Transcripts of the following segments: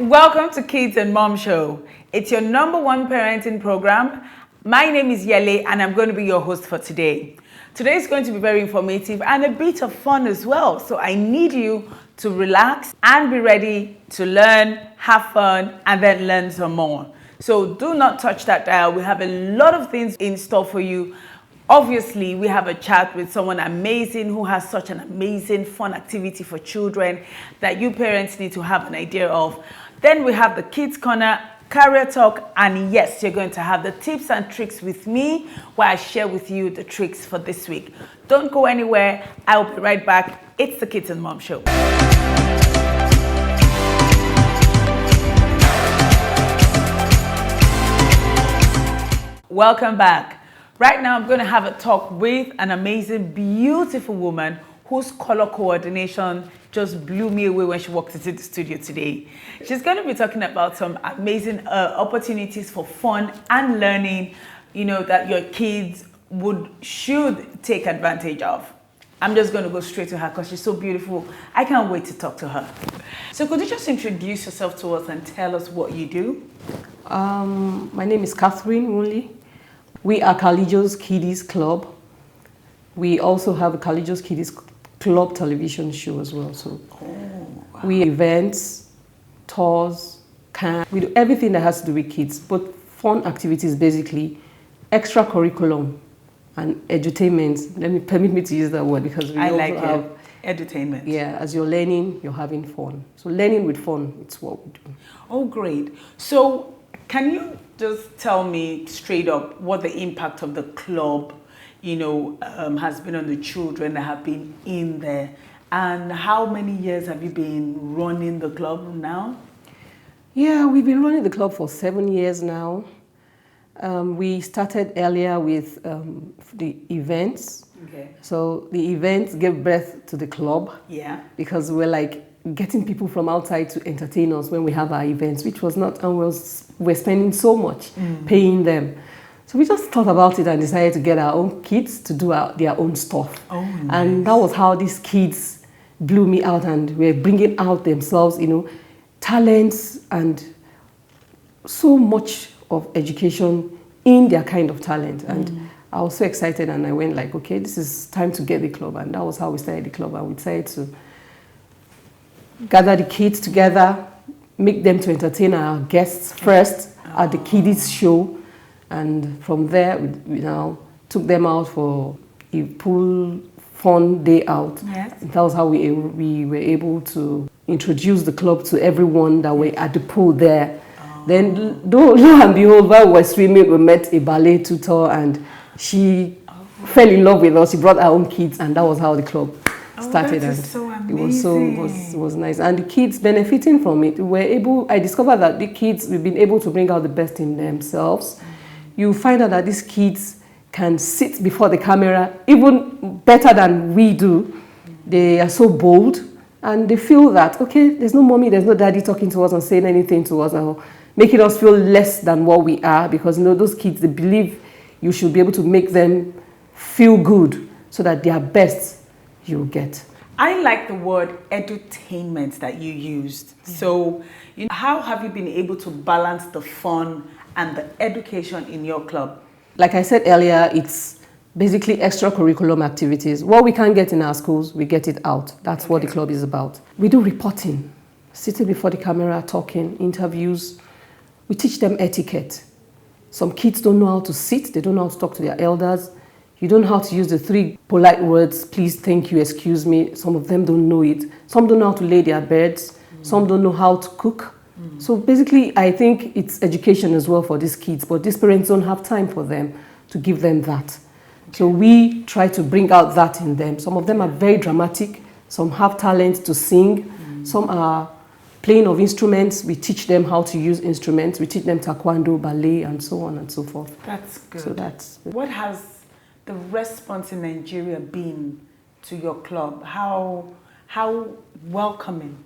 Welcome to Kids and Mom Show. It's your #1 parenting program. My name is Yele and I'm going to be your host for today. Today is going to be very informative and a bit of fun as well. So I need you to relax and be ready to learn, have fun, and then learn some more. So do not touch that dial. We have a lot of things in store for you. Obviously, we have a chat with someone amazing who has such an amazing fun activity for children that you parents need to have an idea of. Then we have the Kids Corner, Career Talk, and yes, you're going to have the tips and tricks with me where I share with you the tricks for this week. Don't go anywhere. I'll be right back. It's the Kids and Mom Show. Welcome back. Right now, I'm going to have a talk with an amazing, beautiful woman whose color coordination just blew me away when she walked into the studio today. She's going to be talking about some amazing opportunities for fun and learning, that your kids should take advantage of. I'm just going to go straight to her because she's so beautiful. I can't wait to talk to her. So could you just introduce yourself to us and tell us what you do? My name is Catherine Woolley. We are Kalijo's Kiddies Club. We also have a Kalijo's Kiddies Club television show as well. So we do events, tours, camp. We do everything that has to do with kids, but fun activities basically, extra curriculum and edutainment. Permit me to use that word because we also have edutainment. Yeah, as you're learning, you're having fun. So learning with fun, it's what we do. Oh, great. So can you just tell me straight up what the impact of the club, has been on the children that have been in there? And how many years have you been running the club now? Yeah, we've been running the club for 7 years now. We started earlier with the events. Okay. So the events gave birth to the club. Yeah. Because we're getting people from outside to entertain us when we have our events, which was not, and we're spending so much paying them. So we just thought about it and decided to get our own kids to do their own stuff. Oh, nice. And that was how these kids blew me out and were bringing out themselves, talents and so much of education in their kind of talent. And I was so excited and I went okay, this is time to get the club. And that was how we started the club. And we decided to gather the kids together, make them to entertain our guests first at the Kiddies show. And from there, we now took them out for a pool fun day out. Yes. That was how we were able to introduce the club to everyone that were at the pool there. Then, lo and behold, while we were swimming, we met a ballet tutor and she fell in love with us. She brought her own kids and that was how the club started. That is so amazing. It was nice. And the kids benefiting from it. I discovered that the kids, we've been able to bring out the best in themselves. You find out that these kids can sit before the camera even better than we do. They are so bold and they feel that, okay, there's no mommy, there's no daddy talking to us and saying anything to us or making us feel less than what we are, because those kids, they believe you should be able to make them feel good so that their best you'll get. I like the word edutainment that you used. So, how have you been able to balance the fun and the education in your club? Like I said earlier, it's basically extracurriculum activities. What we can't get in our schools, we get it out. That's what the club is about. We do reporting, sitting before the camera, talking, interviews. We teach them etiquette. Some kids don't know how to sit, they don't know how to talk to their elders. You don't know how to use the 3 polite words, please, thank you, excuse me. Some of them don't know it. Some don't know how to lay their beds. Some don't know how to cook. So basically, I think it's education as well for these kids, but these parents don't have time for them to give them that. So we try to bring out that in them. Some of them are very dramatic. Some have talent to sing. Some are playing of instruments. We teach them how to use instruments. We teach them taekwondo, ballet, and so on and so forth. That's good. So what has the response in Nigeria been to your club? How welcoming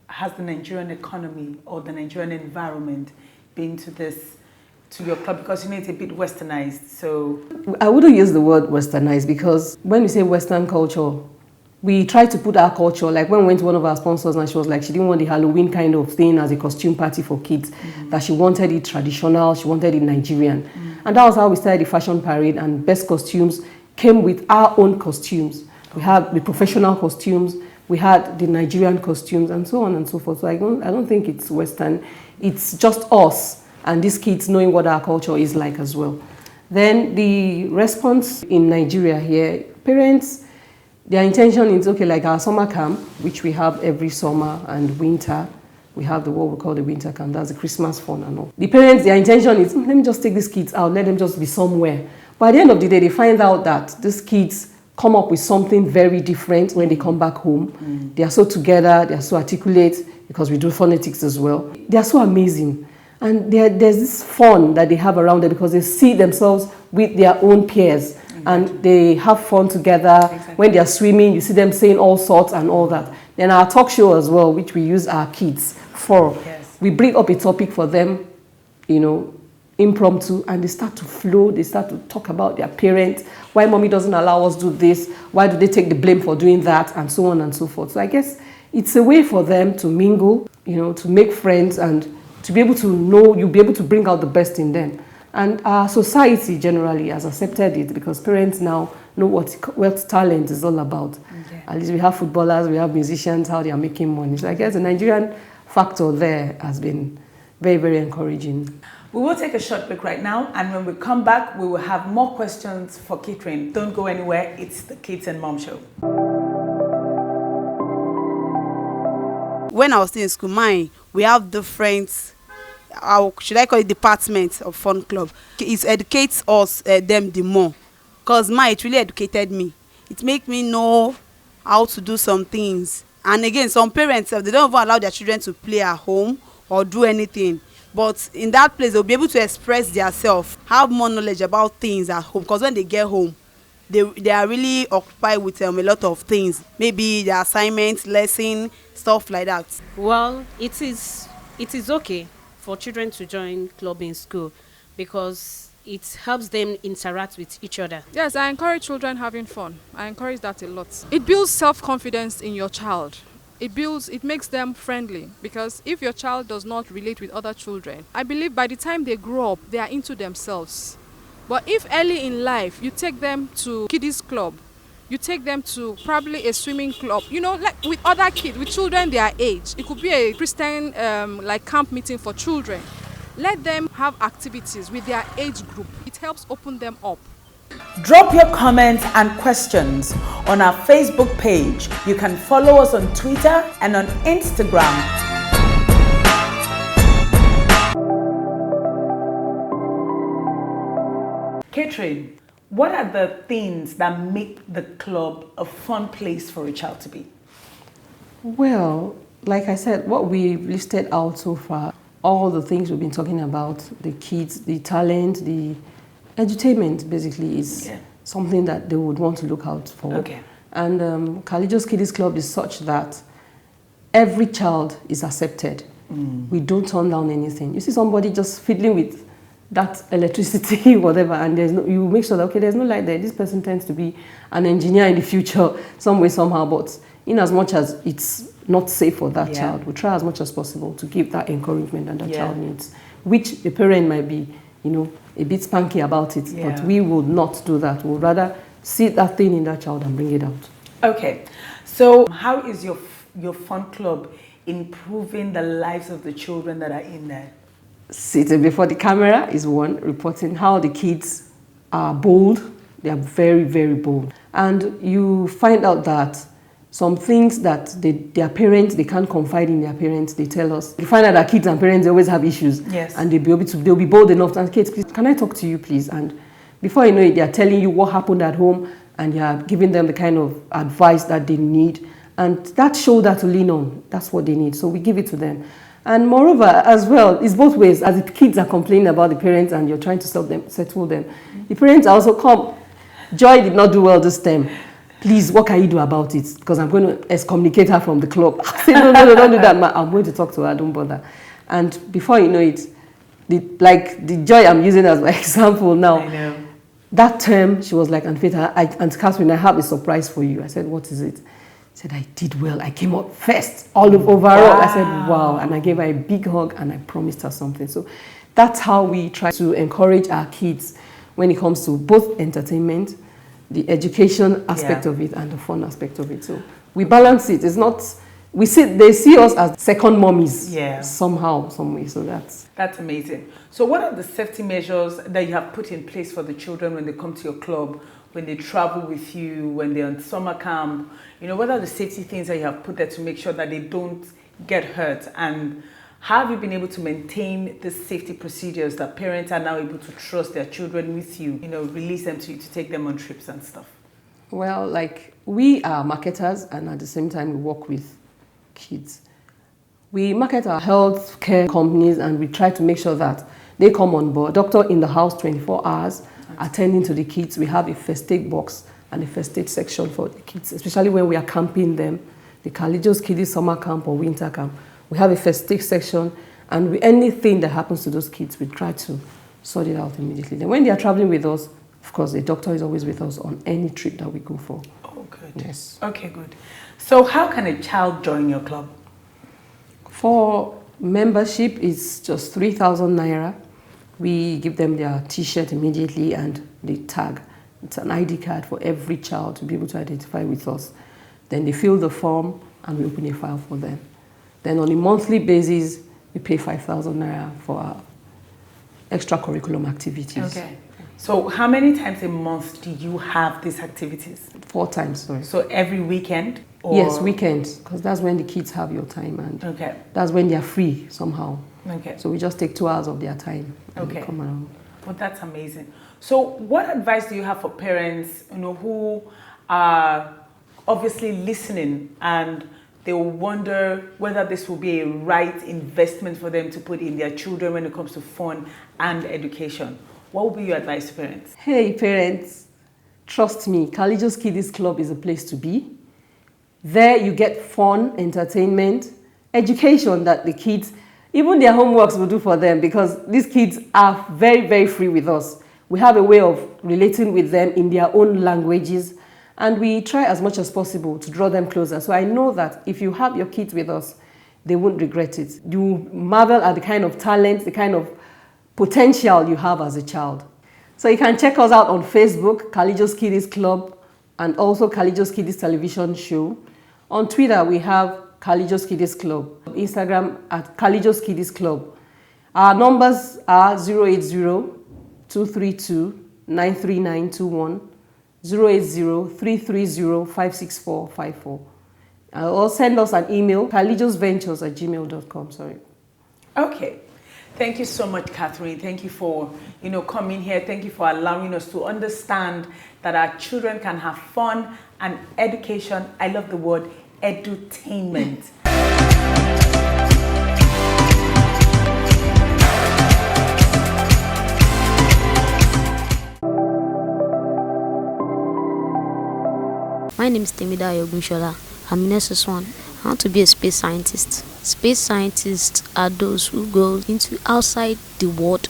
has the Nigerian economy or the Nigerian environment been to your club? Because it's a bit westernized, so... I wouldn't use the word westernized because when you say Western culture, we tried to put our culture, like when we went to one of our sponsors and she was like, she didn't want the Halloween kind of thing as a costume party for kids, that she wanted it traditional, she wanted it Nigerian. And that was how we started the fashion parade, and best costumes came with our own costumes. We had the professional costumes, we had the Nigerian costumes, and so on and so forth. So I don't think it's Western, it's just us and these kids knowing what our culture is like as well. Then the response in Nigeria here, parents, their intention is, okay, like our summer camp, which we have every summer and winter, we have what we call the winter camp, that's the Christmas fun and all. The parents, their intention is, let me just take these kids out, let them just be somewhere. But at the end of the day, they find out that these kids come up with something very different when they come back home. They are so together, they are so articulate, because we do phonetics as well. They are so amazing. And there's this fun that they have around them because they see themselves with their own peers. And they have fun together. When they are swimming, you see them saying all sorts and all that. Then our talk show as well, which we use our kids for. We bring up a topic for them, impromptu, and they start to flow. They start to talk about their parents, why mommy doesn't allow us to do this, why do they take the blame for doing that, and so on and so forth. So I guess it's a way for them to mingle, to make friends, and to be able to know, you'll be able to bring out the best in them. And our society generally has accepted it because parents now know what talent is all about. At least we have footballers, we have musicians, how they are making money. So I guess the Nigerian factor there has been very, very encouraging. We will take a short break right now, and when we come back, we will have more questions for Catherine. Don't go anywhere, it's the Kids and Mom Show. When I was still in school, we have different, should I call it, departments of Fun Club. It educates us, them the more. Because it really educated me. It makes me know how to do some things. And again, some parents, they don't even allow their children to play at home or do anything. But in that place, they'll be able to express themselves, have more knowledge about things at home. Because when they get home, they are really occupied with a lot of things. Maybe their assignments, lesson, stuff like that. Well, it is okay for children to join club in school because it helps them interact with each other. Yes, I encourage children having fun. I encourage that a lot. It builds self-confidence in your child. It makes them friendly, because if your child does not relate with other children, I believe by the time they grow up, they are into themselves. But if early in life, you take them to Kiddies Club, you take them to probably a swimming club, like with other kids, with children their age. It could be a Christian like camp meeting for children. Let them have activities with their age group. It helps open them up. Drop your comments and questions on our Facebook page. You can follow us on Twitter and on Instagram. Catherine, what are the things that make the club a fun place for a child to be? Well, like I said, what we listed out so far, all the things we've been talking about, the kids, the talent, the edutainment basically is something that they would want to look out for. Okay. And Kalijo's Kiddies Club is such that every child is accepted. We don't turn down anything. You see somebody just fiddling with that electricity, whatever, and you make sure that, okay, there's no light there. This person tends to be an engineer in the future, some way, somehow, but in as much as it's not safe for that child, we try as much as possible to give that encouragement that child needs, which the parent might be, a bit spanky about it, but we would not do that. We would rather see that thing in that child and bring it out. Okay, so how is your fun club improving the lives of the children that are in there? Sitting before the camera is one, reporting how the kids are bold. They are very, very bold. And you find out that some things that their parents, they can't confide in their parents, they tell us. You find out that kids and parents, they always have issues. Yes. And they'll be bold enough to ask, kids, please, can I talk to you, please? And before you know it, they are telling you what happened at home, and you are giving them the kind of advice that they need. And that shoulder to lean on, that's what they need. So we give it to them. And moreover, as well, it's both ways. As the kids are complaining about the parents and you're trying to settle them, the parents are also come. Joy did not do well this time. Please, what can you do about it? Because I'm going to excommunicate her from the club. I say, no, don't do that, ma. I'm going to talk to her, don't bother. And before you know it, the Joy I'm using as my example now, I know. That term, she was like, Aunt Catherine, I have a surprise for you. I said, what is it? Said I did well. I came up first, all overall. I said, wow. And I gave her a big hug and I promised her something. So that's how we try to encourage our kids when it comes to both entertainment, the education aspect of it, and the fun aspect of it. So we balance it. It's not, they see us as second mommies somehow, some way. So that's amazing. So what are the safety measures that you have put in place for the children when they come to your club, when they travel with you, when they're on summer camp? You know, what are the safety things that you have put there to make sure that they don't get hurt? And how have you been able to maintain the safety procedures that parents are now able to trust their children with you, you know, release them to you to take them on trips and stuff? Well, like, we are marketers and at the same time we work with kids. We market our health care companies and we try to make sure that they come on board. Doctor in the house 24 hours, attending to the kids. We have a first aid box and a first aid section for the kids, especially when we are camping them, the Kiddies summer camp or winter camp. We have a first aid section, and anything that happens to those kids, we try to sort it out immediately. Then when they are traveling with us, of course, the doctor is always with us on any trip that we go for. Oh, good. Yes. Okay, good. So how can a child join your club? For membership, it's just 3,000 naira. We give them their T-shirt immediately and the tag. It's an ID card for every child to be able to identify with us. Then they fill the form and we open a file for them. Then on a monthly basis, we pay 5,000 naira for our extracurriculum activities. Okay. So how many times a month do you have these activities? 4 times, sorry. So every weekend? Or? Yes, weekends, because that's when the kids have your time and that's when they're free somehow. Okay. So we just take 2 hours of their time and okay. come around. Well, that's amazing. So what advice do you have for parents, you know, who are obviously listening and they will wonder whether this will be a right investment for them to put in their children when it comes to fun and education? What would be your advice to parents? Hey parents, trust me, Kiddies Club is a place to be. There you get fun, entertainment, education that the kids, even their homeworks will do for them, because these kids are very, very free with us. We have a way of relating with them in their own languages, and we try as much as possible to draw them closer. So I know that if you have your kids with us, they won't regret it. You marvel at the kind of talent, the kind of potential you have as a child. So you can check us out on Facebook, Kiddies Club, and also Kiddies Television Show. On Twitter, we have Kiddies Club. Instagram at Kiddies Club. Our numbers are 080-232-93921, 080-330-56454. Or send us an email, kalijosventures@gmail.com. Sorry. Okay. Thank you so much, Catherine. Thank you for, you know, coming here. Thank you for allowing us to understand that our children can have fun and education. I love the word edutainment. My name is Temida Yogunshola. I'm in SS1. I want to be a space scientist. Space scientists are those who go into outside the world,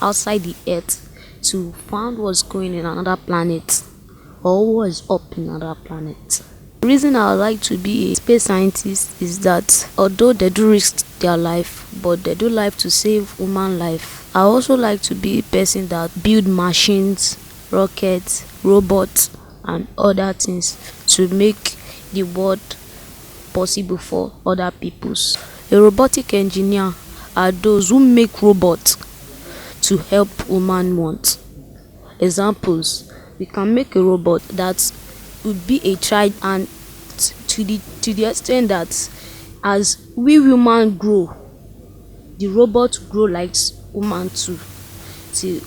outside the earth, to find what's going in another planet or what is up in another planet. The reason I would like to be a space scientist is that although they do risk their life, but they do like to save human life. I also like to be a person that build machines, rockets, robots, and other things to make the world possible for other peoples. A robotic engineer are those who make robots to help human want. Examples: we can make a robot that would be a child, and to the extent that as we human grow, the robot grow like human too, till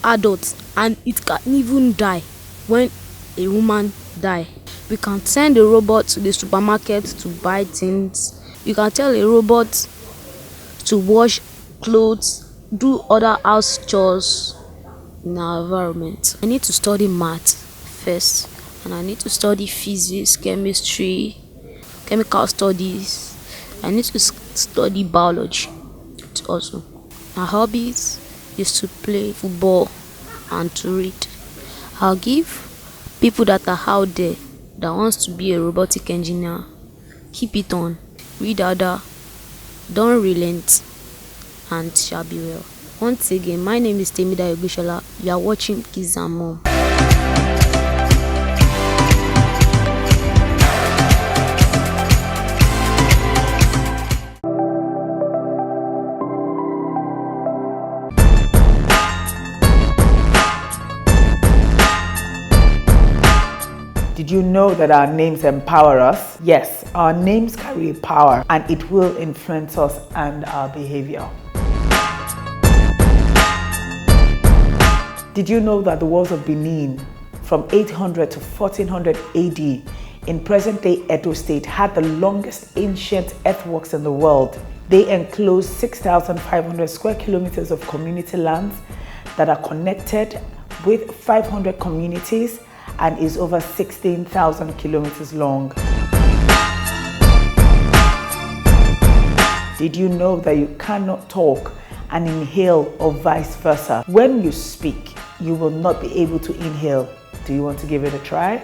adults, and it can even die when a woman die. We can send a robot to the supermarket to buy things. You can tell a robot to wash clothes, do other house chores in our environment. I need to study math first, and I need to study physics, chemistry, chemical studies. I need to study biology also. My hobbies is to play football and to read. I'll give people that are out there that wants to be a robotic engineer, keep it on. Read harder, don't relent, and shall be well. Once again, my name is Temida Yogushola. You are watching Kids&Mum. Did you know that our names empower us? Yes, our names carry power and it will influence us and our behavior. Did you know that the walls of Benin from 800 to 1400 AD in present-day Edo State had the longest ancient earthworks in the world? They enclose 6,500 square kilometers of community lands that are connected with 500 communities and is over 16,000 kilometers long. Did you know that you cannot talk and inhale or vice versa? When you speak, you will not be able to inhale. Do you want to give it a try?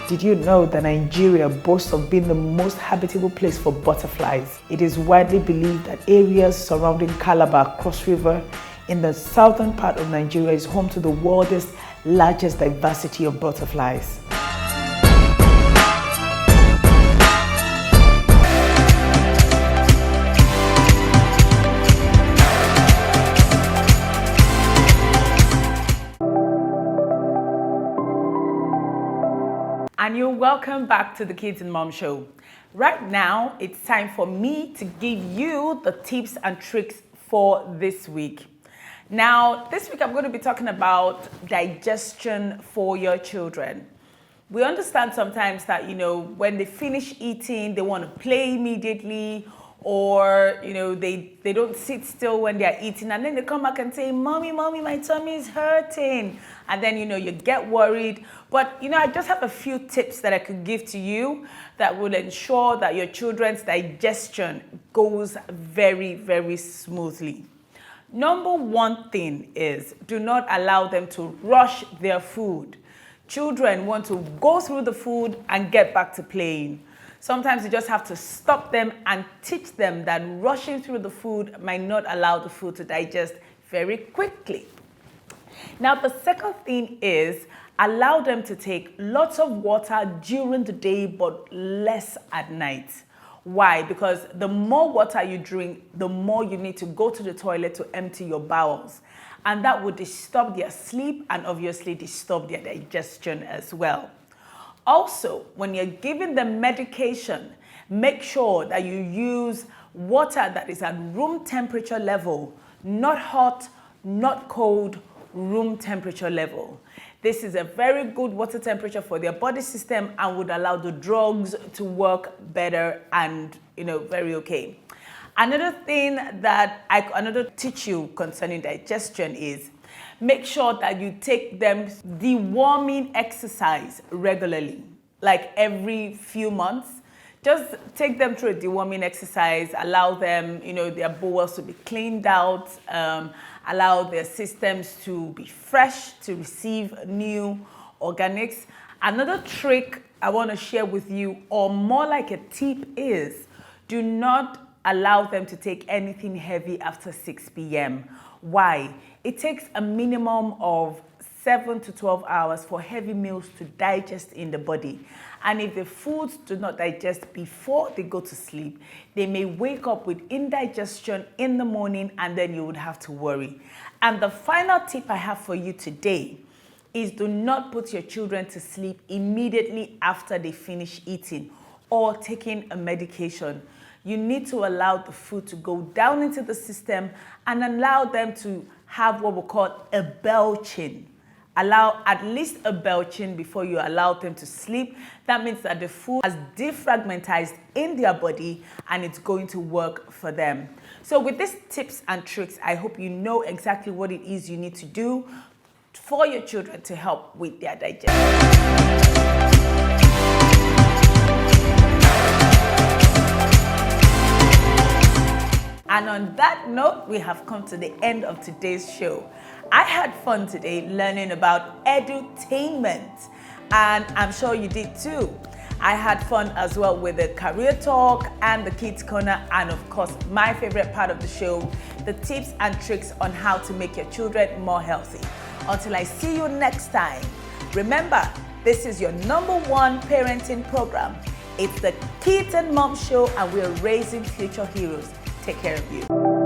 Did you know that Nigeria boasts of being the most habitable place for butterflies? It is widely believed that areas surrounding Calabar Cross River in the southern part of Nigeria is home to the world's largest diversity of butterflies. And you're welcome back to the Kids&Mum show. Right now, it's time for me to give you the tips and tricks for this week. Now, this week I'm going to be talking about digestion for your children. We understand sometimes that, when they finish eating, they want to play immediately, or, they don't sit still when they're eating, and then they come back and say, Mommy, my tummy is hurting. And then, you get worried. But, I just have a few tips that I could give to you that will ensure that your children's digestion goes very, very smoothly. Number one thing is, do not allow them to rush their food. Children want to go through the food and get back to playing. Sometimes you just have to stop them and teach them that rushing through the food might not allow the food to digest very quickly. Now, the second thing is, allow them to take lots of water during the day, but less at night. Why? Because the more water you drink, the more you need to go to the toilet to empty your bowels. And that would disturb their sleep and obviously disturb their digestion as well. Also, when you're giving them medication, make sure that you use water that is at room temperature level, not hot, not cold, room temperature level. This is a very good water temperature for their body system and would allow the drugs to work better and, very okay. Another thing that another teach you concerning digestion is make sure that you take them deworming exercise regularly, like every few months. Just take them through a deworming exercise, allow them, their bowels to be cleaned out, allow their systems to be fresh, to receive new organics. Another trick I want to share with you, or more like a tip, is do not allow them to take anything heavy after 6 p.m. Why? It takes a minimum of 7 to 12 hours for heavy meals to digest in the body. And if the foods do not digest before they go to sleep, they may wake up with indigestion in the morning, and then you would have to worry. And the final tip I have for you today is do not put your children to sleep immediately after they finish eating or taking a medication. You need to allow the food to go down into the system and allow them to have what we call a belching. Allow at least a belching before you allow them to sleep. That means that the food has defragmentized in their body and it's going to work for them. So with these tips and tricks, I hope you know exactly what it is you need to do for your children to help with their digestion. And on that note, we have come to the end of today's show. I had fun today learning about edutainment, and I'm sure you did too. I had fun as well with the career talk and the kids corner, and of course my favorite part of the show, the tips and tricks on how to make your children more healthy. Until I see you next time, remember, this is your #1 parenting program. It's the Kids and Mom Show, and we're raising future heroes. Take care of you.